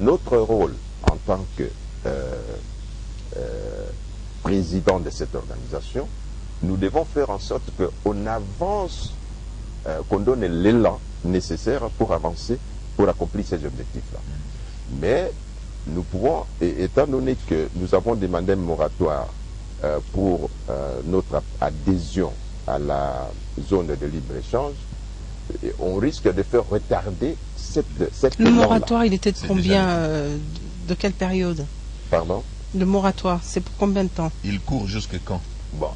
notre rôle en tant que président de cette organisation, nous devons faire en sorte qu'on avance, qu'on donne l'élan nécessaire pour avancer, pour accomplir ces objectifs-là. Mais nous pouvons, étant donné que nous avons demandé un moratoire pour notre adhésion à la zone de libre-échange, on risque de faire retarder cette Le moratoire, il était de combien, de quelle période? Pardon? Le moratoire, c'est pour combien de temps? Il court jusque quand? Bon.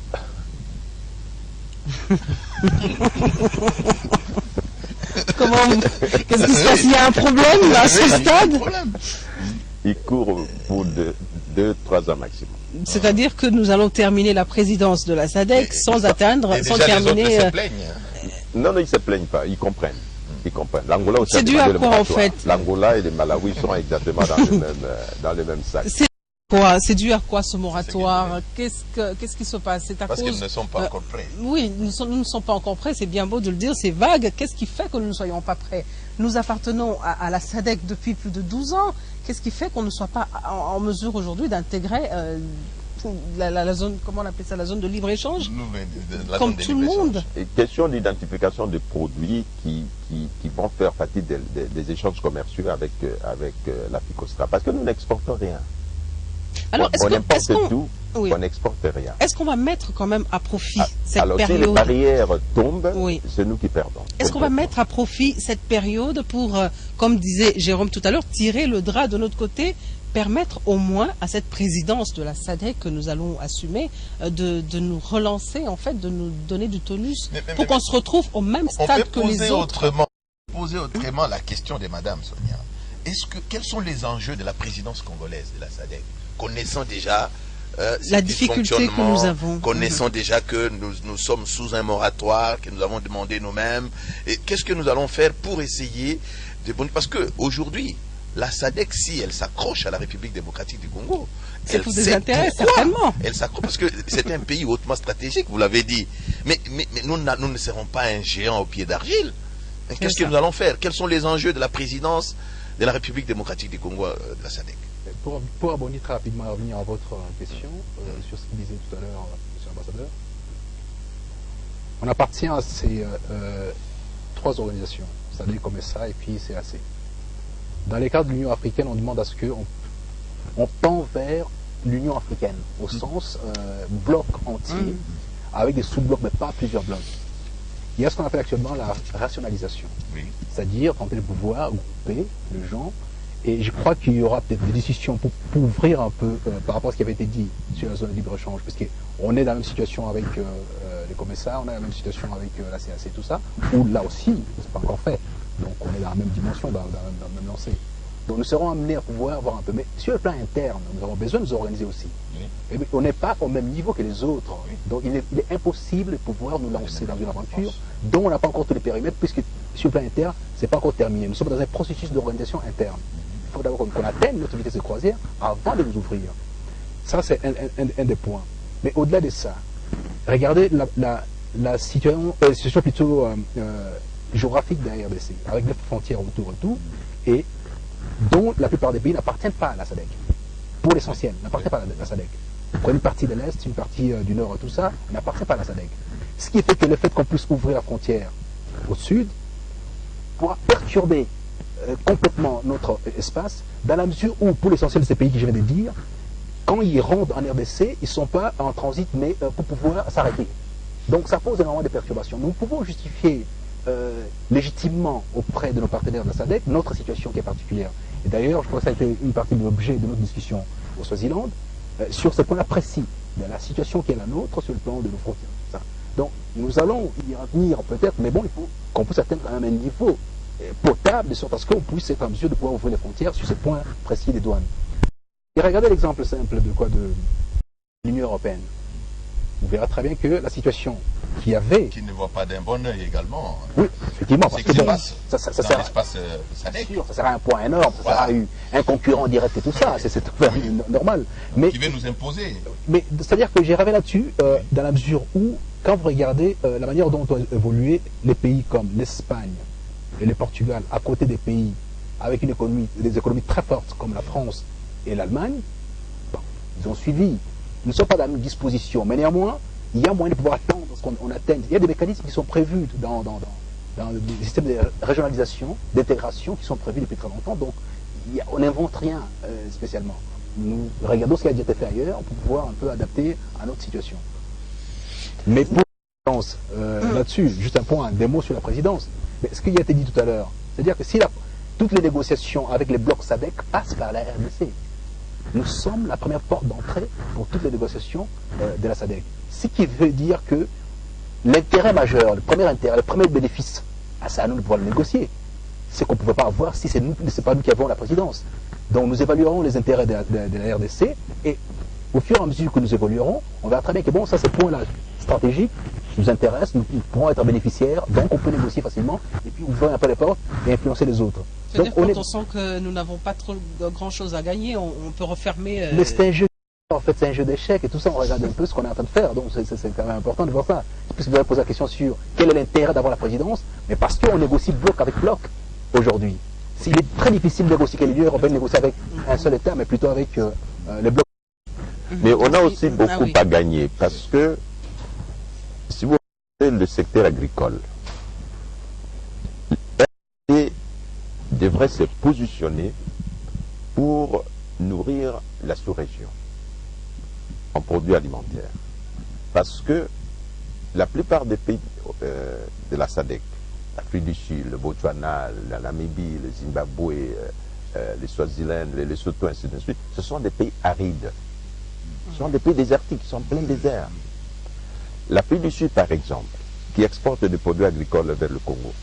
Comment? Qu'est-ce qui se passe? Il y a un problème à ce stade? Il court pour 2-3 ans maximum. C'est-à-dire que nous allons terminer la présidence de la SADC sans atteindre, sans terminer. Non, ils ne se plaignent pas, ils comprennent. Ils comprennent. L'Angola aussi. C'est dû à quoi en fait? L'Angola et le Malawi sont exactement dans le même sac. C'est dû à quoi ce moratoire? Qu'est-ce qui se passe? C'est à Parce cause... qu'ils ne sont pas encore prêts. Oui, nous ne sommes pas encore prêts, c'est bien beau de le dire, c'est vague. Qu'est-ce qui fait que nous ne soyons pas prêts? Nous appartenons à la SADC depuis plus de 12 ans. Qu'est-ce qui fait qu'on ne soit pas en mesure aujourd'hui d'intégrer la zone, comment on appelle ça, la zone de libre-échange, comme tout le monde? Question d'identification de produits qui vont faire partie des échanges commerciaux avec l'Afrique australe. Parce que nous n'exportons rien. Alors, on importe tout, on n'exporte rien. Est-ce qu'on va mettre quand même à profit cette alors, période? Si les barrières tombent, c'est nous qui perdons. Est-ce qu'on va mettre à profit cette période pour, comme disait Jérôme tout à l'heure, tirer le drap de notre côté, permettre au moins à cette présidence de la SADC que nous allons assumer de nous relancer, en fait, de nous donner du tonus pour qu'on se retrouve au même stade que les autres? Poser autrement la question de Madame Sonia. Quels sont les enjeux de la présidence congolaise de la SADC? Connaissant déjà la difficulté que nous avons, connaissant déjà que nous sommes sous un moratoire, que nous avons demandé nous-mêmes, et qu'est-ce que nous allons faire pour essayer de... Parce qu'aujourd'hui, la SADC, si elle s'accroche à la République démocratique du Congo, c'est pour des intérêts, certainement. Elle s'accroche parce que c'est un pays hautement stratégique, vous l'avez dit. Mais nous ne serons pas un géant au pied d'argile. Qu'est-ce que nous allons faire? Quels sont les enjeux de la présidence de la République démocratique du Congo de la SADC? Pour abonner très rapidement à revenir à votre question sur ce qu'il disait tout à l'heure, M. l'ambassadeur, on appartient à ces trois organisations, SADC, COMESA et puis CAC. Dans les cas de l'Union africaine, on demande à ce qu'on tend vers l'Union africaine, au sens bloc entier, avec des sous-blocs, mais pas plusieurs blocs. Il y a ce qu'on appelle actuellement la rationalisation, c'est-à-dire tenter de pouvoir grouper les gens. Et je crois qu'il y aura peut-être des discussions pour ouvrir un peu par rapport à ce qui avait été dit sur la zone de libre-échange, parce qu'on est dans la même situation avec les COMESA, on est dans la même situation avec la CAC et tout ça, où là aussi, c'est pas encore fait. Donc on est dans la même dimension, dans la même lancée. Donc nous serons amenés à pouvoir voir un peu. Mais sur le plan interne, nous avons besoin de nous organiser aussi. Et on n'est pas au même niveau que les autres. Donc il est impossible de pouvoir nous lancer dans une aventure dont on n'a pas encore tous les périmètres, puisque sur le plan interne, ce n'est pas encore terminé. Nous sommes dans un processus d'organisation interne. Il faut d'abord qu'on atteigne notre vitesse de croisière avant de nous ouvrir. Ça, c'est un des points. Mais au-delà de ça, regardez la situation plutôt géographique de la RDC, avec des frontières autour et tout, et dont la plupart des pays n'appartiennent pas à la SADC. Pour l'essentiel, n'appartiennent pas à la SADC. Vous prenez une partie de l'Est, une partie du Nord et tout ça, n'appartient pas à la SADC. Ce qui fait que le fait qu'on puisse ouvrir la frontière au sud pourra perturber complètement notre espace, dans la mesure où, pour l'essentiel de ces pays que je viens de dire, quand ils rentrent en RDC, ils ne sont pas en transit, mais pour pouvoir s'arrêter. Donc ça pose énormément de perturbations. Nous pouvons justifier légitimement auprès de nos partenaires de la SADC notre situation qui est particulière. Et d'ailleurs, je crois que ça a été une partie de l'objet de notre discussion au Swaziland, sur ce point-là précis, de la situation qui est la nôtre sur le plan de nos frontières. Ça. Donc nous allons y revenir peut-être, mais bon, il faut qu'on puisse atteindre quand même un niveau potable, de sorte à ce qu'on puisse être en mesure de pouvoir ouvrir les frontières sur ces points précis des douanes. Et regardez l'exemple simple de l'Union européenne. Vous verrez très bien que la situation qui avait... Qui ne voit pas d'un bon œil également. Oui, effectivement, parce que bon, ça sert à un point énorme, ça sert à un concurrent direct et tout ça, c'est normal. Mais, qui veut nous imposer. Mais c'est-à-dire que j'ai rêvé là-dessus, dans la mesure où, quand vous regardez la manière dont ont évolué les pays comme l'Espagne et le Portugal, à côté des pays avec des économies très fortes comme la France et l'Allemagne, bon, ils ont suivi. Ils ne sont pas dans la même disposition, mais néanmoins, il y a moyen de pouvoir attendre ce qu'on atteigne. Il y a des mécanismes qui sont prévus dans les systèmes de régionalisation, d'intégration qui sont prévus depuis très longtemps. Donc, on n'invente rien spécialement. Nous regardons ce qui a déjà été fait ailleurs pour pouvoir un peu adapter à notre situation. Mais pour la présidence, là-dessus, juste un point, des mots sur la présidence. Mais ce qui a été dit tout à l'heure, c'est-à-dire que si toutes les négociations avec les blocs SADC passent par la RDC, nous sommes la première porte d'entrée pour toutes les négociations de la SADC. Ce qui veut dire que l'intérêt majeur, le premier bénéfice, c'est à nous de pouvoir le négocier. C'est qu'on ne pouvait pas avoir si c'est pas nous qui avons la présidence. Donc nous évaluerons les intérêts de la RDC et au fur et à mesure que nous évoluerons, on verra très bien que bon, ça c'est point-là stratégique, nous intéresse, nous pourrons être bénéficiaires, donc on peut négocier facilement et puis ouvrir un peu les portes et influencer les autres. C'est-à-dire quand on sent que nous n'avons pas trop grand-chose à gagner, on peut refermer... Mais c'est un jeu, en fait c'est un jeu d'échecs et tout ça, on regarde un peu ce qu'on est en train de faire, donc c'est quand même important de voir ça. Puisque vous avez posé la question sur quel est l'intérêt d'avoir la présidence, mais parce qu'on négocie bloc avec bloc aujourd'hui. Il est très difficile de négocier avec l'Union européenne, négocier avec un seul État, mais plutôt avec les blocs. Mais on a aussi beaucoup à gagner, parce que si vous regardez le secteur agricole, l'Union devrait se positionner pour nourrir la sous-région en produits alimentaires. Parce que la plupart des pays de la SADC, l'Afrique du Sud, le Botswana, la Namibie, le Zimbabwe, le Swaziland, le Lesotho, ainsi de suite, ce sont des pays arides. Ce sont des pays désertiques, qui sont pleins de déserts. L'Afrique du Sud, par exemple, qui exporte des produits agricoles vers le Congo,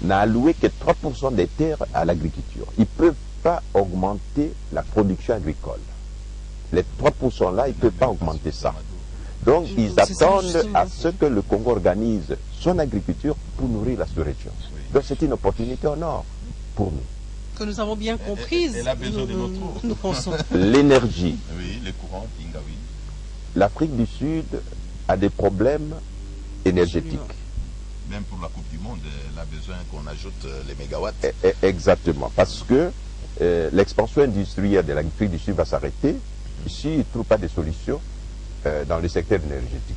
n'a alloué que 3% des terres à l'agriculture. Ils ne peuvent pas augmenter la production agricole. Les 3% là, ils ne peuvent pas augmenter ça. Donc, ils attendent à ce que le Congo organise son agriculture pour nourrir la sous-région. Donc, c'est une opportunité en or pour nous. Que nous avons bien comprise. Elle a besoin de notre eau. Nous pensons. L'énergie. Oui, les courants, oui. L'Afrique du Sud a des problèmes énergétiques. Même pour la Coupe du Monde, elle a besoin qu'on ajoute les mégawatts. Exactement, parce que l'expansion industrielle de l'Afrique du Sud va s'arrêter s'ils ne trouvent pas de solutions dans le secteur énergétique.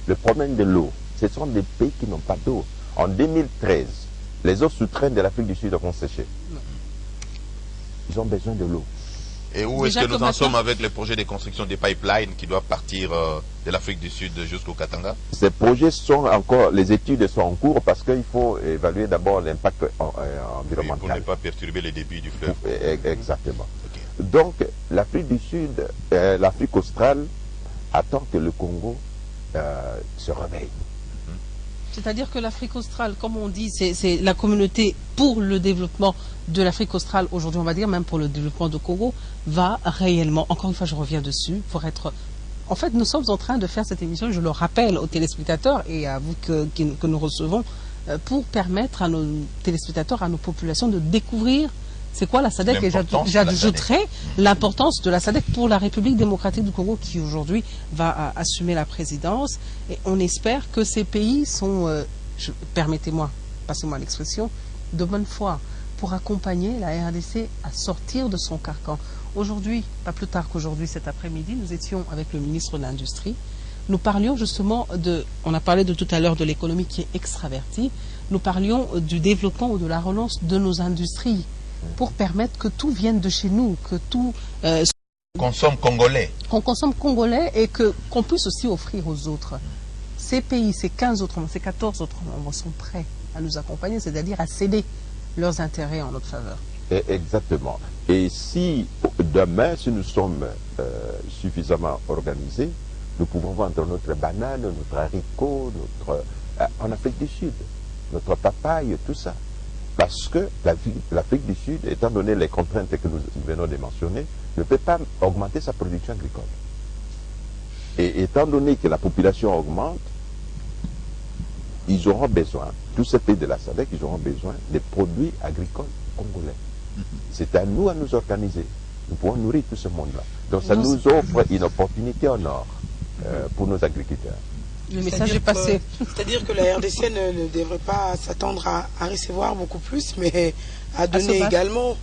Le problème de l'eau, ce sont des pays qui n'ont pas d'eau. En 2013, les eaux souterraines de l'Afrique du Sud vont sécher. Ils ont besoin de l'eau. Et où est-ce que nous en sommes avec les projets de construction des pipelines qui doivent partir de l'Afrique du Sud jusqu'au Katanga? Ces projets sont encore, les études sont en cours parce qu'il faut évaluer d'abord l'impact environnemental. Oui, pour ne pas perturber les débits du fleuve. Exactement. Okay. Donc, l'Afrique du Sud, l'Afrique australe attend que le Congo se réveille. C'est-à-dire que l'Afrique australe, comme on dit, c'est la communauté pour le développement de l'Afrique australe, aujourd'hui on va dire, même pour le développement de Congo, va réellement, encore une fois je reviens dessus, pour être... En fait, nous sommes en train de faire cette émission, je le rappelle aux téléspectateurs et à vous que nous recevons, pour permettre à nos téléspectateurs, à nos populations de découvrir c'est quoi la SADC, et j'ajouterai l'importance de la SADC pour la République démocratique du Congo qui aujourd'hui va assumer la présidence. Et on espère que ces pays sont, permettez-moi, passez-moi l'expression, de bonne foi pour accompagner la RDC à sortir de son carcan. Aujourd'hui, pas plus tard qu'aujourd'hui, cet après-midi, nous étions avec le ministre de l'Industrie. Nous parlions justement on a parlé de tout à l'heure de l'économie qui est extravertie, nous parlions du développement ou de la relance de nos industries, pour permettre que tout vienne de chez nous, que tout... consomme congolais. Qu'on consomme congolais et qu'on puisse aussi offrir aux autres. Ces pays, ces 15 autres membres, ces 14 autres membres sont prêts à nous accompagner, c'est-à-dire à céder leurs intérêts en notre faveur. Exactement. Et si demain, si nous sommes suffisamment organisés, nous pouvons vendre notre banane, notre haricot, en Afrique du Sud, notre papaye, tout ça. Parce que l'Afrique du Sud, étant donné les contraintes que nous venons de mentionner, ne peut pas augmenter sa production agricole. Et étant donné que la population augmente, ils auront besoin, tous ces pays de la SADC, ils auront besoin des produits agricoles congolais. C'est à nous organiser. Nous pouvons nourrir tout ce monde-là. Donc ça nous offre une opportunité en or pour nos agriculteurs. Le message est passé. C'est-à-dire que la RDC ne devrait pas s'attendre à recevoir beaucoup plus, mais à donner également.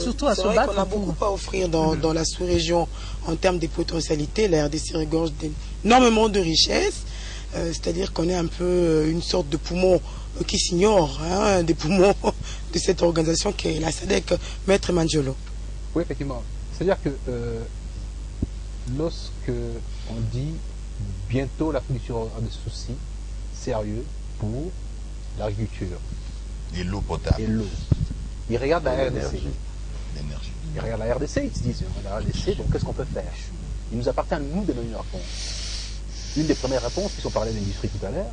Surtout à se battre. C'est vrai qu'on a beaucoup à offrir dans la sous-région en termes de potentialités. La RDC regorge d'énormément de richesses. C'est-à-dire qu'on est un peu une sorte de poumon qui s'ignore, hein, des poumons de cette organisation qui est la SADC, Maître Mangiolo. Oui, effectivement. C'est-à-dire que lorsque on dit bientôt l'Afrique aura des soucis sérieux pour l'agriculture et l'eau potable. Et l'eau. Ils regardent la RDC. L'énergie. Ils regardent la RDC, ils se disent, la RDC, donc qu'est-ce qu'on peut faire? Il nous appartient à nous de donner une réponse. Une des premières réponses, puisqu'on parlait de l'industrie tout à l'heure,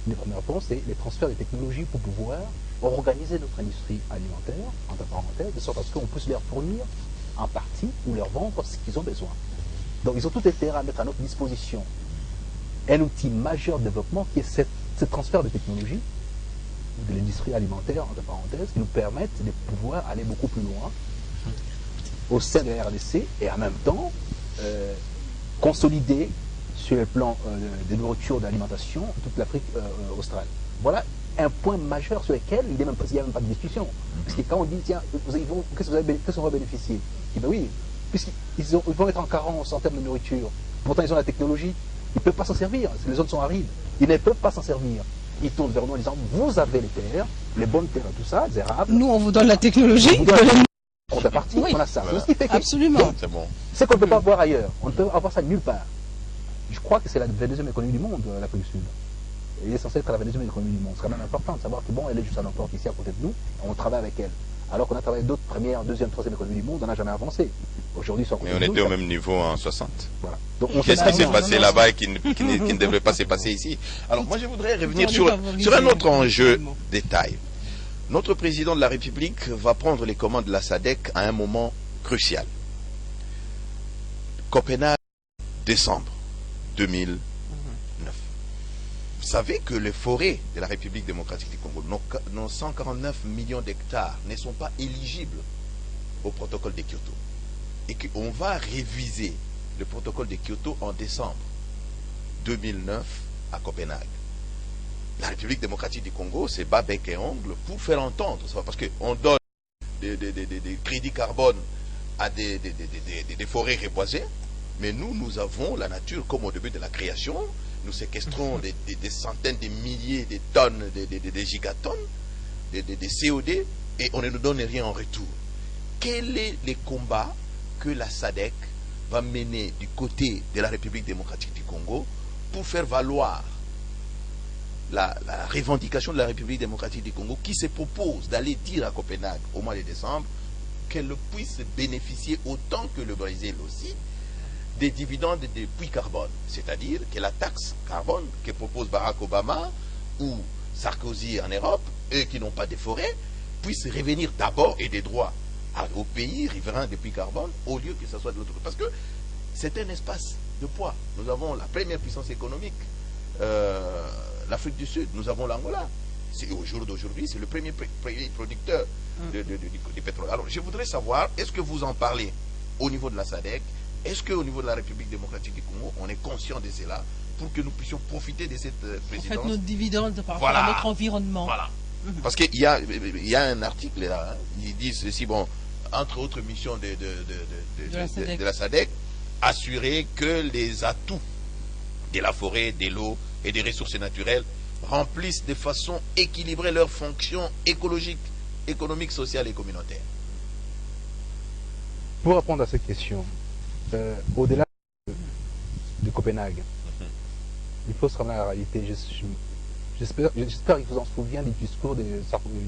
une des premières réponses, c'est les transferts de technologies pour pouvoir organiser notre industrie alimentaire, entre parenthèses, de sorte à ce qu'on puisse leur fournir en partie ou leur vendre ce qu'ils ont besoin. Donc ils ont tout intérêt à mettre à notre disposition un outil majeur de développement qui est ce transfert de technologie de l'industrie alimentaire, entre parenthèses, qui nous permettent de pouvoir aller beaucoup plus loin au sein de la RDC et en même temps consolider sur le plan de nourriture, d'alimentation, toute l'Afrique australe. Voilà un point majeur sur lequel il n'y a même pas de discussion. Parce que quand on dit, tiens, qu'est-ce qu'on va bénéficier? Et bien oui, puisqu'ils vont être en carence en termes de nourriture, pourtant ils ont la technologie, ils ne peuvent pas s'en servir, les zones sont arides, ils ne peuvent pas s'en servir. Ils tournent vers nous en disant, vous avez les terres, les bonnes terres, tout ça, les érables. Nous, on vous donne la technologie. On est parti, oui. on a ça. Voilà. Ce qui fait que, absolument. C'est bon. C'est qu'on ne peut pas voir ailleurs. On ne peut avoir ça nulle part. Je crois que c'est la deuxième économie du monde, l'Afrique du Sud. Il est censé être la deuxième économie du monde. C'est quand même important de savoir que bon, elle est juste à l'emploi ici à côté de nous, on travaille avec elle. Alors qu'on a travaillé d'autres premières, deuxième, troisième économies du monde, on n'a jamais avancé. Aujourd'hui, mais on était au même niveau en 60. Voilà. Qu'est-ce qui s'est passé là-bas et qui ne devrait pas se passer ici? Alors moi je voudrais revenir sur un autre enjeu détail. Notre président de la République va prendre les commandes de la SADC à un moment crucial. Copenhague, décembre 2009. Vous savez que les forêts de la République démocratique du Congo, nos 149 millions d'hectares, ne sont pas éligibles au protocole de Kyoto. Et qu'on va réviser le protocole de Kyoto en décembre 2009 à Copenhague. La République démocratique du Congo se bat bec et ongle pour faire entendre ça, parce qu'on donne des crédits carbone à des forêts reboisées, mais nous avons la nature comme au début de la création. Nous séquestrons des centaines de milliers de tonnes, des gigatonnes, des COD, et on ne nous donne rien en retour. Quel est le combat que la SADC va mener du côté de la République démocratique du Congo pour faire valoir la revendication de la République démocratique du Congo qui se propose d'aller dire à Copenhague au mois de décembre qu'elle puisse bénéficier autant que le Brésil aussi des dividendes des puits carbone, c'est-à-dire que la taxe carbone que propose Barack Obama ou Sarkozy en Europe, eux qui n'ont pas de forêt, puissent revenir d'abord et des droits aux pays riverains des puits carbone au lieu que ce soit de l'autre côté. Parce que c'est un espace de poids. Nous avons la première puissance économique, l'Afrique du Sud, nous avons l'Angola. Au jour d'aujourd'hui, c'est le premier pays producteur du pétrole. Alors je voudrais savoir, est-ce que vous en parlez au niveau de la SADC? Est-ce qu'au niveau de la République démocratique du Congo, on est conscient de cela pour que nous puissions profiter de cette présidence? En fait, notre dividende par rapport à notre environnement. Voilà. Parce qu'il y a un article là, hein, ils disent ceci, bon, entre autres missions de la SADC, assurer que les atouts de la forêt, de l'eau et des ressources naturelles remplissent de façon équilibrée leurs fonctions écologiques, économiques, sociales et communautaires. Pour répondre à cette question, au-delà de Copenhague, il faut se ramener à la réalité. J'espère qu'il vous en souvient du discours de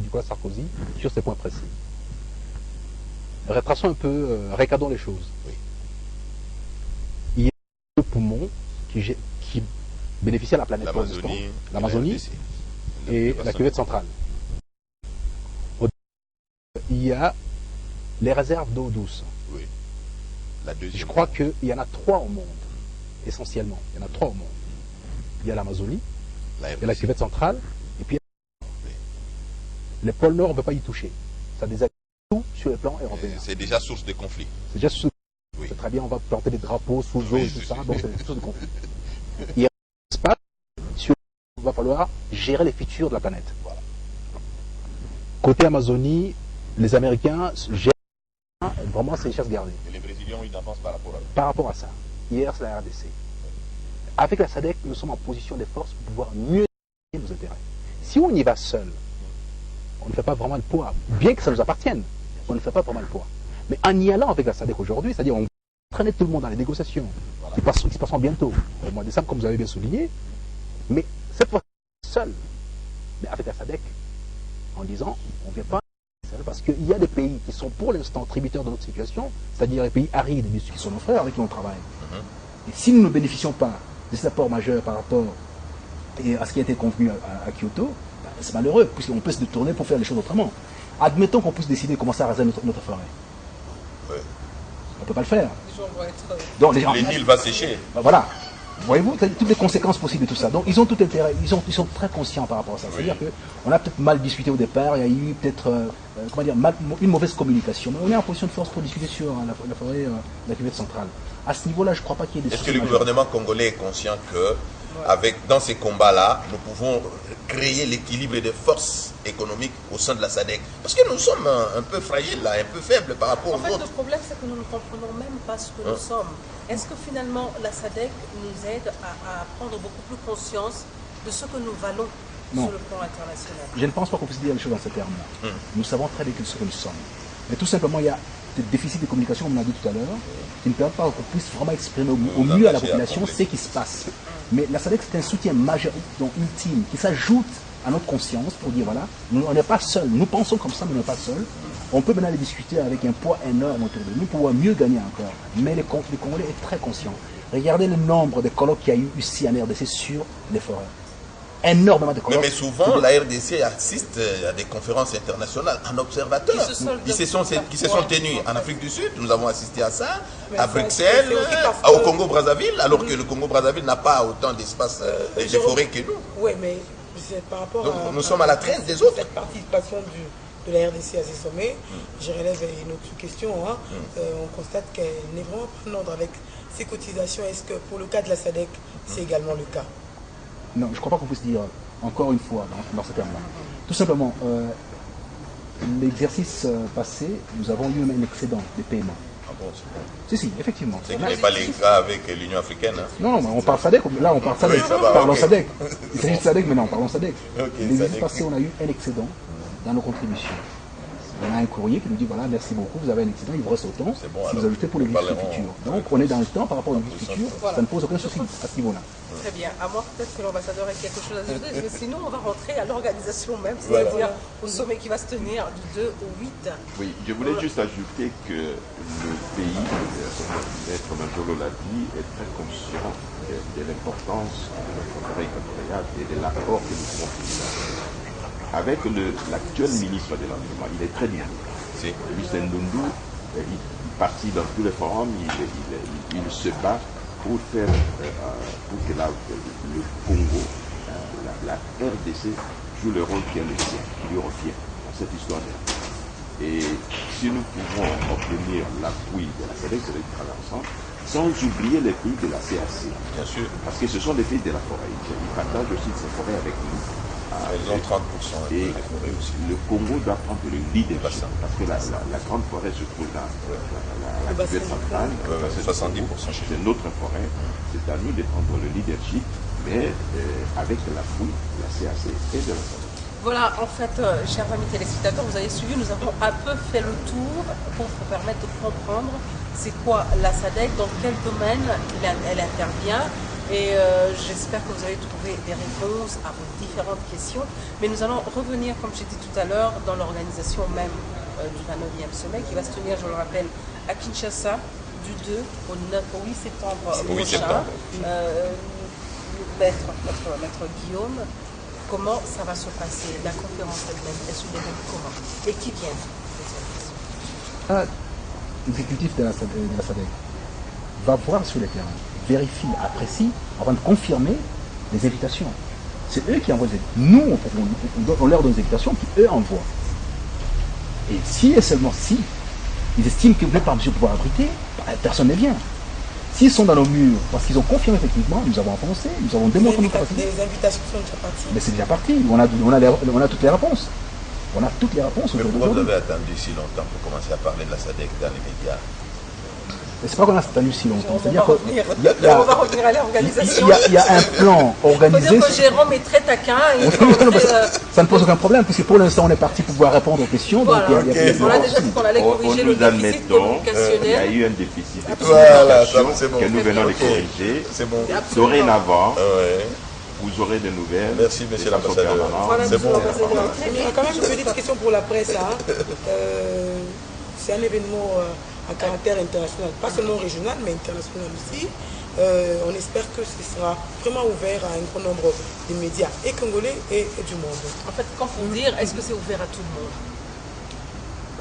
Nicolas Sarkozy sur ces points précis. Retraçons un peu, recadrons les choses. Oui. Il y a deux poumons qui bénéficient à la planète, l'Amazonie et la cuvette centrale. Il y a les réserves d'eau douce. Oui. Je crois qu'il y en a 3 au monde, essentiellement. Il y en a 3 au monde. Il y a l'Amazonie, il y a la cuvette centrale, et puis le pôle Nord, on ne peut pas y toucher. Ça désactive tout sur le plan européen. C'est déjà source de conflit. C'est déjà source de conflit. Oui. C'est très bien, on va planter des drapeaux sous eau et tout ça, donc c'est source de conflit. Il y a va falloir gérer les futurs de la planète. Voilà. Côté Amazonie, les Américains gèrent vraiment ces richesses gardées. Et les Brésiliens ont une avance par rapport à eux. Par rapport à ça, hier c'est la RDC. Avec la SADC, nous sommes en position de force pour pouvoir mieux gérer nos intérêts. Si on y va seul, on ne fait pas vraiment le poids, bien que ça nous appartienne, on ne fait pas vraiment le poids. Mais en y allant avec la SADC aujourd'hui, c'est-à-dire on traîner tout le monde dans les négociations, qui se passeront bientôt, au mois de décembre, comme vous avez bien souligné, mais cette fois seul, mais avec la SADC, en disant, on ne vient pas seul, parce qu'il y a des pays qui sont pour l'instant tributaires de notre situation, c'est-à-dire les pays arides, qui sont nos frères avec qui on travaille. Et si nous ne bénéficions pas de cet apport majeur par rapport à ce qui a été convenu à Kyoto, ben, c'est malheureux, puisqu'on peut se détourner pour faire les choses autrement. Admettons qu'on puisse décider de commencer à raser notre forêt. Ouais. On ne peut pas le faire. Les gens vont être... Donc, les gens, Les Nil va sécher. ben, voilà. Voyez-vous, toutes les conséquences possibles de tout ça. Donc, ils ont tout intérêt, ils sont très conscients par rapport à ça. C'est-à-dire qu'on a peut-être mal discuté au départ, il y a eu peut-être une mauvaise communication. Mais on est en position de force pour discuter sur la forêt, la cuvette centrale. À ce niveau-là, je ne crois pas qu'il y ait des Est-ce que le gouvernement congolais est conscient que, dans ces combats-là, nous pouvons créer l'équilibre des forces économiques au sein de la SADC? Parce que nous sommes un peu fragiles, là, un peu faibles par rapport En aux fait, autres. le problème, c'est que nous ne comprenons même pas ce que nous sommes. Est-ce que finalement, la SADC nous aide à prendre beaucoup plus conscience de ce que nous valons sur le plan international? Je ne pense pas qu'on puisse dire les choses dans ces termes-là. Nous savons très bien ce que nous sommes. Mais tout simplement, il y a des déficits de communication, comme on l'a dit tout à l'heure, qui ne permettent pas qu'on puisse vraiment exprimer au mieux à la population ce qui se passe. Mais la SADC, c'est un soutien majeur, donc ultime, qui s'ajoute à notre conscience pour dire, voilà, on n'est pas seul. Nous pensons comme ça, mais on n'est pas seul. On peut maintenant les discuter avec un poids énorme autour de nous pour pouvoir mieux gagner encore. Mais les Congolais sont très conscients. Regardez le nombre de colloques qu'il y a eu ici en RDC sur les forêts. Énormément de colloques. Mais souvent, la RDC assiste à des conférences internationales en observateur qui se sont tenues en Afrique du Sud. Nous avons assisté à ça, à Bruxelles, au Congo-Brazzaville, alors que le Congo-Brazzaville n'a pas autant d'espace de forêt que nous. Oui, mais c'est par rapport Donc, nous sommes à la traîne des autres. Cette participation de la RDC à ces sommets, je relève une autre question. On constate qu'elle n'est vraiment pas en ordre avec ses cotisations. Est-ce que pour le cas de la SADC, c'est également le cas? Non, je ne crois pas qu'on puisse dire, encore une fois, dans ce terme-là. Tout simplement, l'exercice passé, nous avons eu un excédent de paiement. Ah bon, Si, effectivement. c'est ce n'est pas les cas avec l'Union africaine. Hein. Non, mais on parle SADC, là on parle SADC. Oui, ça va, parlons ok. SADC. Il s'agit de SADC maintenant, parlons SADC. Ok, L'exercice SADC. passé, on a eu un excédent dans nos contributions. On a un courrier qui nous dit, voilà, merci beaucoup, vous avez un excédent, il vous reste autant, C'est bon, si alors, vous ajoutez pour les nous visites parlerons futures. Donc on est dans le temps par rapport aux visites futures, Voilà. ça ne pose aucun souci à ce niveau-là. Très bien. À moi, peut-être que l'ambassadeur a quelque chose à ajouter, mais sinon, on va rentrer à l'organisation même, Voilà. c'est-à-dire au sommet qui va se tenir du 2 au 8. Oui, je voulais juste ajouter que le pays, Maître Majolo l'a dit, est très conscient de l'importance de notre forêt équatoriale et de l'apport que nous pouvons faire. Avec l'actuel ministre de l'Environnement, il est très dynamique. Lucien Ndundu, il participe dans tous les forums, il se bat pour faire pour que le Congo, la RDC, joue le rôle qui est le sien, qui lui revient dans cette histoire-là. Et si nous pouvons obtenir l'appui de la SADC, de travailler ensemble, sans oublier les pays de la CAC. Bien sûr. Parce que ce sont des pays de la forêt. Ils partagent aussi ces forêts avec nous. Ils ont 30% Et des forêts aussi. le Congo doit prendre le leadership parce que la grande forêt se trouve dans la cuvette centrale. 70% chez C'est notre forêt. C'est à nous de prendre le leadership, mais avec l'appui de la CAC et de la forêt. Voilà, en fait, chers amis téléspectateurs, vous avez suivi, nous avons un peu fait le tour pour vous permettre de comprendre c'est quoi la SADC, dans quel domaine elle intervient. Et j'espère que vous avez trouvé des réponses à vos différentes questions. Mais nous allons revenir, comme j'ai dit tout à l'heure, dans l'organisation même du 29e sommet qui va se tenir, je le rappelle, à Kinshasa du 2 au 8 septembre prochain. Maître Guillaume, comment ça va se passer? La conférence elle-même, elle se déroule comment? Et qui vient? L'exécutif de la SADC va voir sur le terrain, vérifie, apprécie, avant de confirmer les invitations. C'est eux qui envoient les invitations. Nous, on leur donne des invitations qu'eux envoient. Et si et seulement si ils estiment que vous n'êtes pas en mesure de pouvoir abriter, personne ne vient. S'ils sont dans nos murs, parce qu'ils ont confirmé techniquement, nous avons avancé, nous avons démontré nos capacités. Les invitations sont déjà parties. Mais c'est déjà parti, on a toutes les réponses. On a toutes les réponses Mais aujourd'hui. pourquoi vous avez attendu si longtemps pour commencer à parler de la SADC dans les médias? Et c'est pas qu'on a attendu si longtemps. On va revenir à l'organisation. Il y a un plan Il faut organisé. dire que Jérôme est très taquin. Ça ne pose aucun problème, puisque pour l'instant on est parti pour pouvoir répondre aux questions. Voilà. Donc, On a déjà dit qu'on allait corriger le nous déficit admettons qu'il y a communicationnel. eu un déficit de Voilà, communication c'est bon. que nous venons de Ok. corriger. C'est bon. Dorénavant, Ouais. vous aurez des nouvelles. Merci, monsieur de façon l'ambassadeur. permanente. Voilà, C'est monsieur bon. l'ambassadeur. Il y a quand même une petite question pour la presse. C'est un événement à caractère international, pas seulement régional, mais international aussi. On espère que ce sera vraiment ouvert à un grand nombre de médias, et congolais et du monde. En fait, quand faut dire, est-ce que c'est ouvert à tout le monde?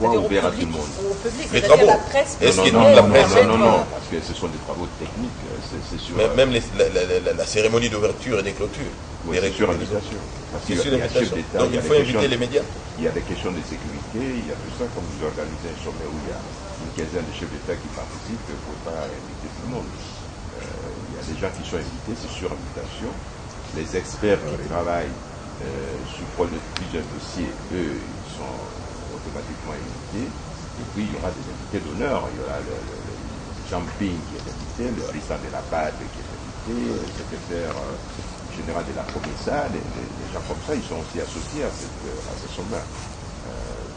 Quoi C'est-à-dire ouvert à au tout le monde? public, Les c'est-à-dire travaux. la presse. Est-ce qu'il y a Non, la non, presse non, non, non, parce que ce sont des travaux techniques, c'est sûr. Même la cérémonie d'ouverture et des clôtures. Oui, c'est sur invitation. Parce qu'il C'est y sur a chef invitation. d'État, Donc il y a il faut des inviter questions- les médias. Il y a des questions de sécurité, il y a tout ça, comme vous organisez un sommet où il y a une quinzaine de chefs d'État qui participent, il ne faut pas inviter tout le monde. Il y a des gens qui sont invités, c'est sur invitation. Les experts qui travaillent sur plusieurs dossiers, eux, ils sont automatiquement invités. Et puis il y aura des invités d'honneur. Il y aura le Jean Ping qui est invité, le président de la BAD qui est invité, le secrétaire général de la Comissa, des gens comme ça, ils sont aussi associés à ce sommet.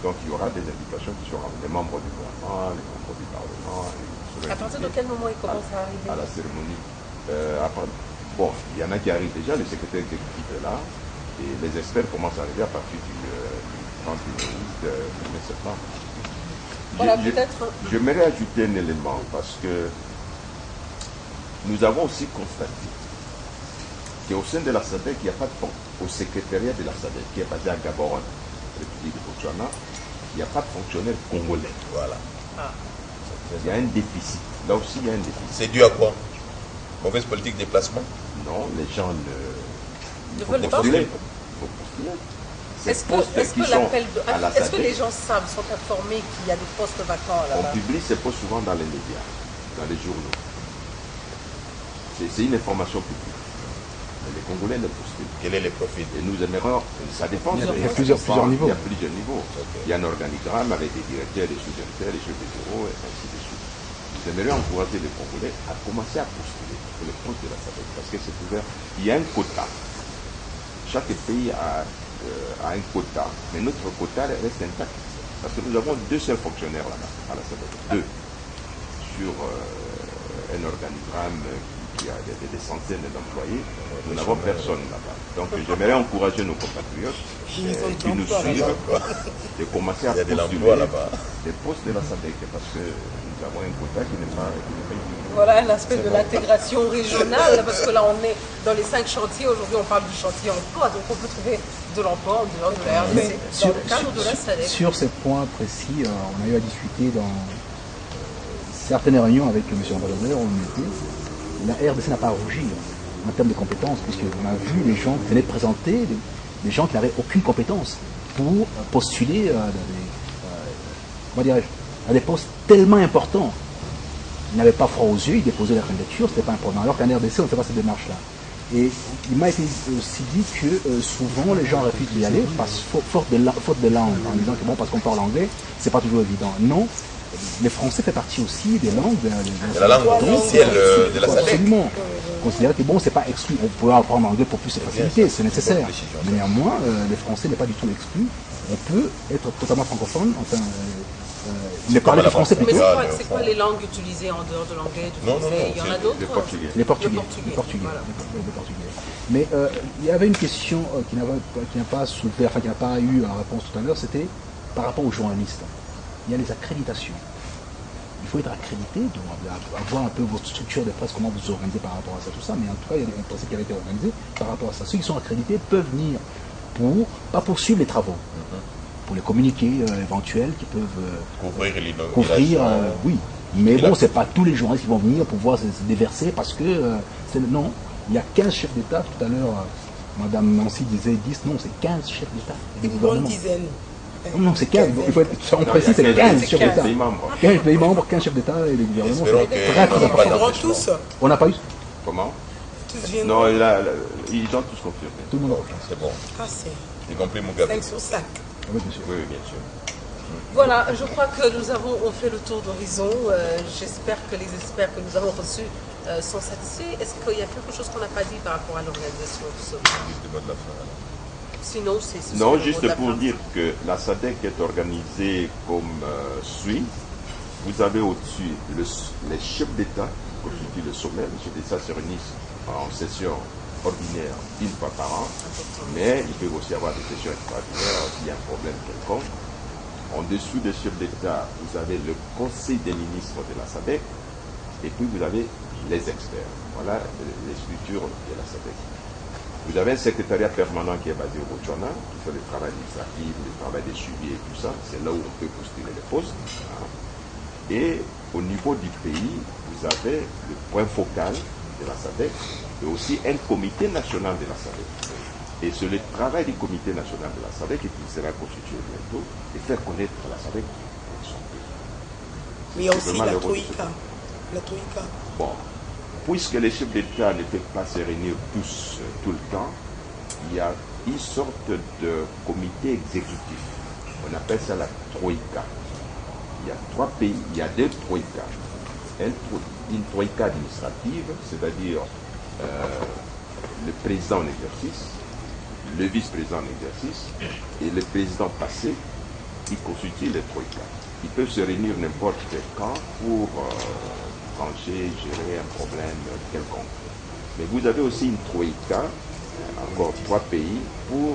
Donc il y aura des invitations qui seront des membres du gouvernement, les membres du Parlement. À partir de quel moment il commence à arriver? À la cérémonie. Bon, il y en a qui arrivent déjà, le secrétaire exécutif est là, et les experts commencent à arriver à partir du 31 mai septembre. Voilà, peut-être. J'aimerais ajouter un élément, parce que nous avons aussi constaté qu'au sein de la SADC, il n'y a pas de fonds. Au secrétariat de la SADC, qui est basé à Gaborone, République de Botswana, il n'y a pas de fonctionnaire congolais. Voilà. Il y a un déficit. Là aussi, il y a un déficit. C'est dû à quoi? Mauvaise politique de déplacement? Non, les gens Ne faut veulent pas. postuler. Il faut postuler. Ces Est-ce postes qui que sont l'appel de... à la Est-ce que SADC, les gens savent, sont informés qu'il y a des postes vacants on là-bas? publie ces postes souvent dans les médias, dans les journaux. C'est une information publique. Mais les Congolais ne postulent. Quel est le profil? Et nous aimerions, ça dépend. Il y a plusieurs niveaux. Il y a plusieurs niveaux. Il y a un organigramme avec des directeurs, des sous-directeurs, des chefs de bureau, et ainsi de suite. Nous aimerions encourager les Congolais à commencer à postuler pour les postes de la SADC, parce que c'est ouvert. Il y a un quota. Chaque pays a un quota, mais notre quota reste intact. Parce que nous avons deux seuls fonctionnaires là-bas, à la SADC. Deux. Sur un organigramme qui a des centaines d'employés, nous n'avons personne là-bas. Donc j'aimerais encourager nos compatriotes qui nous suivent de commencer à Il y a de postuler l'emploi là-bas. des postes de la SADC, parce que nous avons un quota qui n'est pas utilisé. Voilà un aspect de l'intégration régionale, parce que là on est dans les 5 chantiers, aujourd'hui on parle du chantier emploi, donc on peut trouver de l'emploi en dehors de la RDC, dans le cadre de la SADC. Sur ces points précis, on a eu à discuter dans certaines réunions avec M. l'ambassadeur, on était. La RDC n'a pas à rougir en termes de compétences, puisqu'on a vu les gens qui venaient de présenter, des gens qui n'avaient aucune compétence pour postuler à des postes tellement importants. Ils n'avaient pas froid aux yeux, ils déposaient leur candidature, c'était pas un problème. Alors qu'en RDC, on ne fait pas cette démarche-là. Et il m'a été aussi dit que souvent les gens refusent d'y aller faute de langue, en disant que bon, parce qu'on parle anglais, c'est pas toujours évident. Non, les Français fait partie aussi des langues C'est la langue officielle de la SADC. Absolument. Considérer que bon, c'est pas exclu. On peut apprendre l'anglais pour plus de facilité, c'est nécessaire. Mais néanmoins, les Français n'est pas du tout exclu. On peut être totalement francophone, enfin, mais parler du français Mais plutôt. c'est quoi les langues utilisées en dehors de l'anglais, du Non, français? Il y en a d'autres? Les Portugais. Les Portugais. Le portugais, voilà. Les Portugais. Mais il y avait une question qui n'a pas soulevé, enfin qui n'a pas eu la réponse tout à l'heure, c'était par rapport aux journalistes. Il y a les accréditations. Il faut être accrédité, donc avoir un peu votre structure de presse, comment vous organisez par rapport à ça, tout ça. Mais en tout cas, il y a des principes qui avaient été organisés par rapport à ça. Ceux qui sont accrédités peuvent venir pour, pas poursuivre les travaux, pour les communiqués éventuels qui peuvent Couvrir couvrir, oui. Mais Et bon, là- c'est pas tous les journalistes qui vont venir pour pouvoir se déverser parce que non, il y a 15 chefs d'État. Tout à l'heure, Madame Nancy disait 10, non, c'est 15 chefs d'État et des Une bonne gouvernements. dizaine. Non, c'est 15. Il faut être, on Non, précise, il y a c'est 15 chefs 15 d'État. pays membres. 15 pays membres, 15 chefs d'État et les gouvernements. Espérons C'est que très, nous très n'avons pas important. Ils viendront tous. On n'a pas eu Comment? Tous viendront. Non, ils ont tous confirmé. tout le monde. C'est bon. Ah, c'est Y compris Mugabe. 5 sur 5. Oui, bien sûr. Oui, bien sûr. Voilà, je crois que nous avons on fait le tour d'horizon. J'espère que les experts que nous avons reçus sont satisfaits. Est-ce qu'il y a quelque chose qu'on n'a pas dit par rapport à l'organisation de ce Sinon, c'est... Non, juste pour dire que la SADC est organisée comme suit. Vous avez au-dessus les chefs d'État, qui constituent le sommet. Les chefs d'État se réunissent en session ordinaire une fois par an, mais il peut aussi avoir des sessions extraordinaires s'il y a un problème quelconque. En dessous des chefs d'État, vous avez le Conseil des ministres de la SADC, et puis vous avez les experts. Voilà les structures de la SADC. Vous avez un secrétariat permanent qui est basé au Botswana, qui fait le travail administratif, le travail de suivi et tout ça. C'est là où on peut postuler les postes. Et au niveau du pays, vous avez le point focal de la SADC et aussi un comité national de la SADC. Et c'est le travail du comité national de la SADC qui sera constitué bientôt et faire connaître la SADC pour son pays. Mais il y a aussi Vraiment la le rôle de ce Troïka. La Troïka. Bon, puisque les chefs d'État ne peuvent pas se réunir tous tout le temps, il y a une sorte de comité exécutif. On appelle ça la Troïka. Il y a 3 pays, il y a 2 Troïkas. Une Troïka administrative, c'est-à-dire le président en exercice, le vice-président en exercice et le président passé qui constituent les Troïkas. Ils peuvent se réunir n'importe quand pour trancher, gérer un problème quelconque. Mais vous avez aussi une Troïka, encore 3 pays, pour